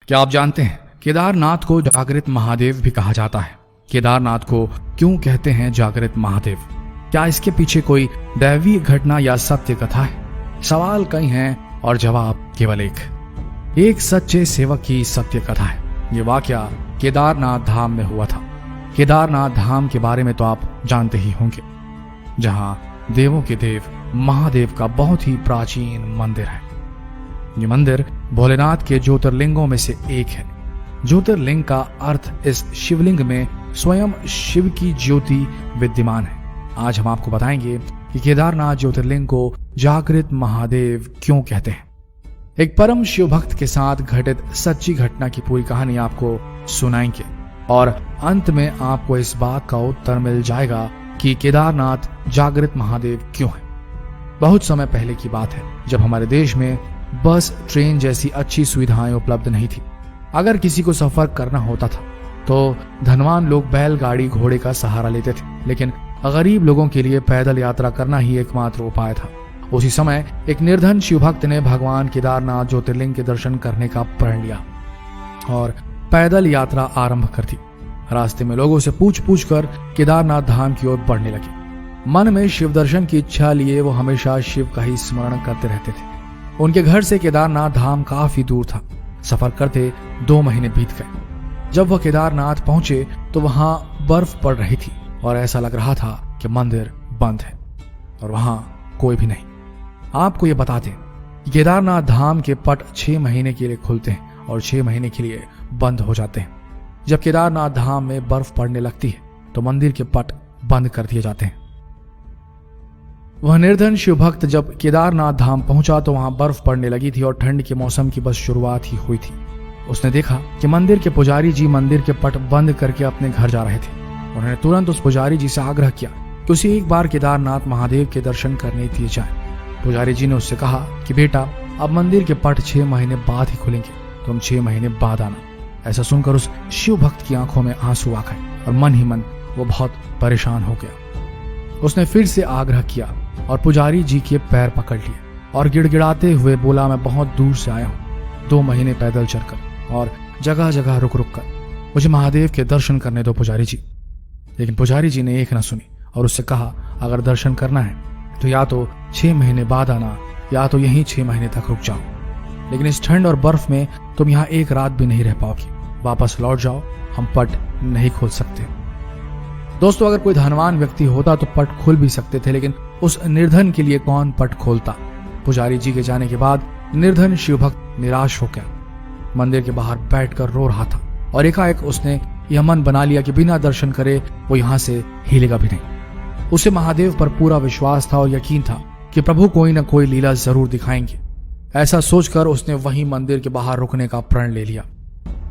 क्या आप जानते हैं केदारनाथ को जागृत महादेव भी कहा जाता है? केदारनाथ को क्यों कहते हैं जागृत महादेव? क्या इसके पीछे कोई दैवीय घटना या सत्य कथा है? सवाल कई हैं और जवाब केवल एक सच्चे सेवक की सत्य कथा है। ये वाकया केदारनाथ धाम में हुआ था। केदारनाथ धाम के बारे में तो आप जानते ही होंगे, जहां देवों के देव महादेव का बहुत ही प्राचीन मंदिर है। ये मंदिर भोलेनाथ के ज्योतिर्लिंगों में से एक है। ज्योतिर्लिंग का अर्थ इस शिवलिंग में स्वयं शिव की ज्योति विद्यमान है। आज हम आपको बताएंगे कि केदारनाथ ज्योतिर्लिंग को जागृत महादेव क्यों कहते हैं। एक परम शिव भक्त के साथ घटित सच्ची घटना की पूरी कहानी आपको सुनाएंगे और अंत में आपको इस बात का उत्तर मिल जाएगा कि केदारनाथ जागृत महादेव क्यों है। बहुत समय पहले की बात है, जब हमारे देश में बस, ट्रेन जैसी अच्छी सुविधाएं उपलब्ध नहीं थी। अगर किसी को सफर करना होता था तो धनवान लोग बैलगाड़ी, घोड़े का सहारा लेते थे, लेकिन गरीब लोगों के लिए पैदल यात्रा करना ही एकमात्र उपाय था। उसी समय एक निर्धन शिव भक्त ने भगवान केदारनाथ ज्योतिर्लिंग के दर्शन करने का प्रण लिया और पैदल यात्रा आरंभ कर दी। रास्ते में लोगों से पूछ कर केदारनाथ धाम की ओर बढ़ने लगे। मन में शिव दर्शन की इच्छा लिए वो हमेशा शिव का ही स्मरण करते रहते थे। उनके घर से केदारनाथ धाम काफी दूर था। सफर करते 2 महीने बीत गए। जब वह केदारनाथ पहुंचे तो वहां बर्फ पड़ रही थी और ऐसा लग रहा था कि मंदिर बंद है और वहां कोई भी नहीं। आपको ये बता दें, केदारनाथ धाम के पट 6 महीने के लिए खुलते हैं और 6 महीने के लिए बंद हो जाते हैं। जब केदारनाथ धाम में बर्फ पड़ने लगती है तो मंदिर के पट बंद कर दिए जाते हैं। वह निर्धन शिव भक्त जब केदारनाथ धाम पहुंचा तो वहां बर्फ पड़ने लगी थी और ठंड के मौसम की बस शुरुआत ही हुई थी। उसने देखा कि मंदिर के पुजारी जी मंदिर के पट बंद करके अपने घर जा रहे थे। उन्होंने तुरंत उस पुजारी जी से आग्रह किया कि उसे एक बार केदारनाथ महादेव के दर्शन करने दिए जाए। पुजारी जी ने उससे कहा कि बेटा, अब मंदिर के पट 6 महीने बाद ही खुलेंगे, तुम 6 महीने बाद आना। ऐसा सुनकर उस शिव भक्त की आंखों में आंसू आ गए और मन ही मन वो बहुत परेशान हो गया। उसने फिर से आग्रह किया और पुजारी जी के पैर पकड़ लिए और गिड़गिड़ाते हुए बोला, मैं बहुत दूर से आया हूँ, 2 महीने पैदल चलकर और जगह जगह रुक कर मुझे महादेव के दर्शन करने दो पुजारी जी। लेकिन पुजारी जी ने एक न सुनी और उससे कहा, अगर दर्शन करना है तो या तो 6 महीने बाद आना या तो यहीं 6 महीने तक रुक जाओ, लेकिन इस ठंड और बर्फ में तुम यहाँ एक रात भी नहीं रह पाओगी। वापस लौट जाओ, हम पट नहीं खोल सकते। दोस्तों, अगर कोई धनवान व्यक्ति होता तो पट खोल भी सकते थे, लेकिन उस निर्धन के लिए कौन पट खोलता। पुजारी जी के जाने के बाद निर्धन शिव भक्त निराश हो गया। मंदिर के बाहर बैठकर रो रहा था और एकाएक उसने यह मन बना लिया कि बिना दर्शन करे वो यहाँ से हिलेगा भी नहीं। उसे महादेव पर पूरा विश्वास था और यकीन था कि प्रभु कोई न कोई लीला जरूर दिखाएंगे। ऐसा सोचकर उसने वहीं मंदिर के बाहर रुकने का प्रण ले लिया।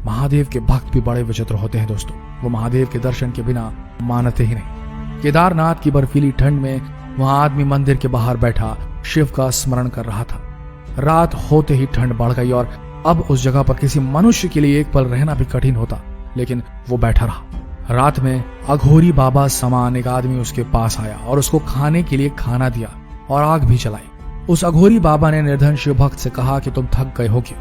महादेव के भक्त भी बड़े विचित्र होते हैं दोस्तों। वो महादेव के दर्शन के बिना मानते ही नहीं। केदारनाथ की बर्फीली ठंड में वहां आदमी मंदिर के बाहर बैठा शिव का स्मरण कर रहा था। रात होते ही ठंड बढ़ गई और अब उस जगह पर किसी मनुष्य के लिए एक पल रहना भी कठिन होता, लेकिन वो बैठा रहा। रात में अघोरी बाबा समान एक आदमी उसके पास आया और उसको खाने के लिए खाना दिया और आग भी जलाई। उस अघोरी बाबा ने निर्धन शिव भक्त से कहा कि तुम थक गए होगे,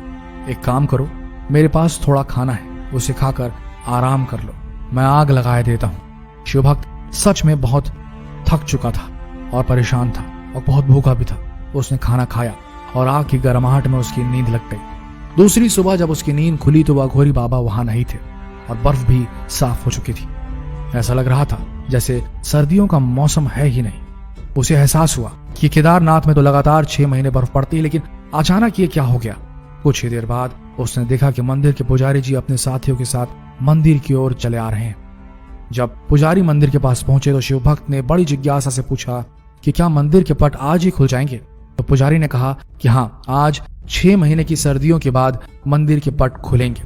एक काम करो, मेरे पास थोड़ा खाना है, उसे खाकर आराम कर लो, मैं आग लगाए देता हूँ। शिव भक्त सच में बहुत थक चुका था और परेशान था और बहुत भूखा भी था। उसने खाना खाया और आग की गर्माहट में उसकी नींद लग गई। दूसरी सुबह जब उसकी नींद खुली तो वह अघोरी बाबा वहां नहीं थे और बर्फ भी साफ हो चुकी थी। ऐसा लग रहा था जैसे सर्दियों का मौसम है ही नहीं। उसे एहसास हुआ कि केदारनाथ में तो लगातार 6 महीने बर्फ पड़ती है, लेकिन अचानक ये क्या हो गया। कुछ ही देर बाद उसने देखा कि मंदिर के पुजारी जी अपने साथियों के साथ मंदिर की ओर चले आ रहे हैं। जब पुजारी मंदिर के पास पहुंचे तो शिव भक्त ने बड़ी जिज्ञासा से पूछा कि क्या मंदिर के पट आज ही खुल जाएंगे। तो पुजारी ने कहा कि हाँ, आज 6 महीने की सर्दियों के बाद मंदिर के पट खुलेंगे।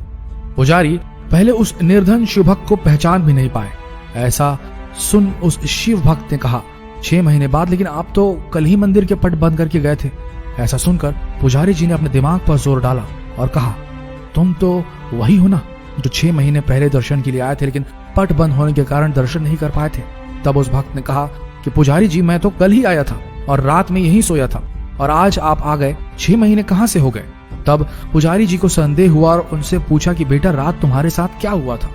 पुजारी पहले उस निर्धन शिव भक्त को पहचान भी नहीं पाए। ऐसा सुन उस शिव भक्त ने कहा, 6 महीने बाद, लेकिन आप तो कल ही मंदिर के पट बंद करके गए थे। ऐसा सुनकर पुजारी जी ने अपने दिमाग पर जोर डाला और कहा, तुम तो वही हो ना जो 6 महीने पहले दर्शन के लिए आए थे, लेकिन पट बंद होने के कारण दर्शन नहीं कर पाए थे। तब उस भक्त ने कहा कि पुजारी जी, मैं तो कल ही आया था और रात में यहीं सोया था और आज आप आ गए, 6 महीने कहां से हो गए। तब पुजारी जी को संदेह हुआ और उनसे पूछा कि बेटा रात तुम्हारे साथ क्या हुआ था।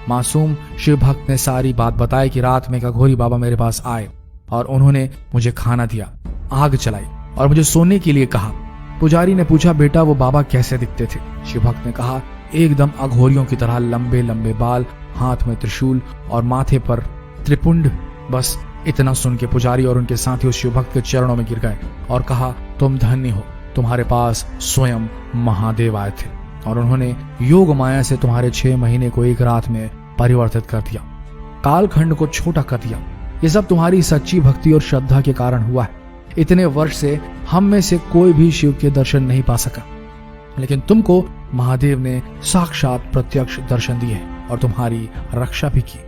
मासूम शिव भक्त ने सारी बात बताई कि रात में एक अघोरी बाबा मेरे पास आए और उन्होंने मुझे खाना दिया, आग जलाई और मुझे सोने के लिए कहा। पुजारी ने पूछा बेटा वो बाबा कैसे दिखते थे। शिव भक्त ने कहा एकदम अघोरियों की तरह, लंबे लंबे बाल, हाथ में त्रिशूल और माथे पर त्रिपुंड। बस इतना सुन के पुजारी और उनके साथी उस शिव भक्त के चरणों में गिर गए और कहा तुम धन्य हो, तुम्हारे पास स्वयं महादेव आए थे और उन्होंने योग माया से तुम्हारे 6 महीने को एक रात में परिवर्तित कर दिया, कालखंड को छोटा कर दिया। ये सब तुम्हारी सच्ची भक्ति और श्रद्धा के कारण हुआ है। इतने वर्ष से हम में से कोई भी शिव के दर्शन नहीं पा सका, लेकिन तुमको महादेव ने साक्षात प्रत्यक्ष दर्शन दिए और तुम्हारी रक्षा भी की।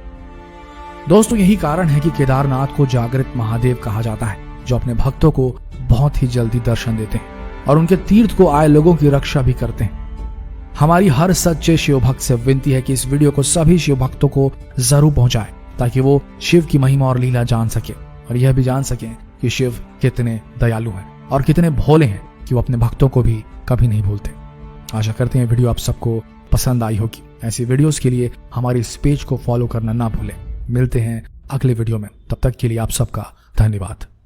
दोस्तों यही कारण है कि केदारनाथ को जागृत महादेव कहा जाता है, जो अपने भक्तों को बहुत ही जल्दी दर्शन देते हैं और उनके तीर्थ को आए लोगों की रक्षा भी करते हैं। हमारी हर सच्चे शिव भक्त से विनती है कि इस वीडियो को सभी शिव भक्तों को जरूर पहुंचाएं, ताकि वो शिव की महिमा और लीला जान सके और यह भी जान सके कि शिव कितने दयालु हैं और कितने भोले हैं कि वो अपने भक्तों को भी कभी नहीं भूलते। आशा करते हैं वीडियो आप सबको पसंद आई होगी। ऐसी वीडियोस के लिए हमारी इस पेज को फॉलो करना ना भूलें। मिलते हैं अगले वीडियो में, तब तक के लिए आप सबका धन्यवाद।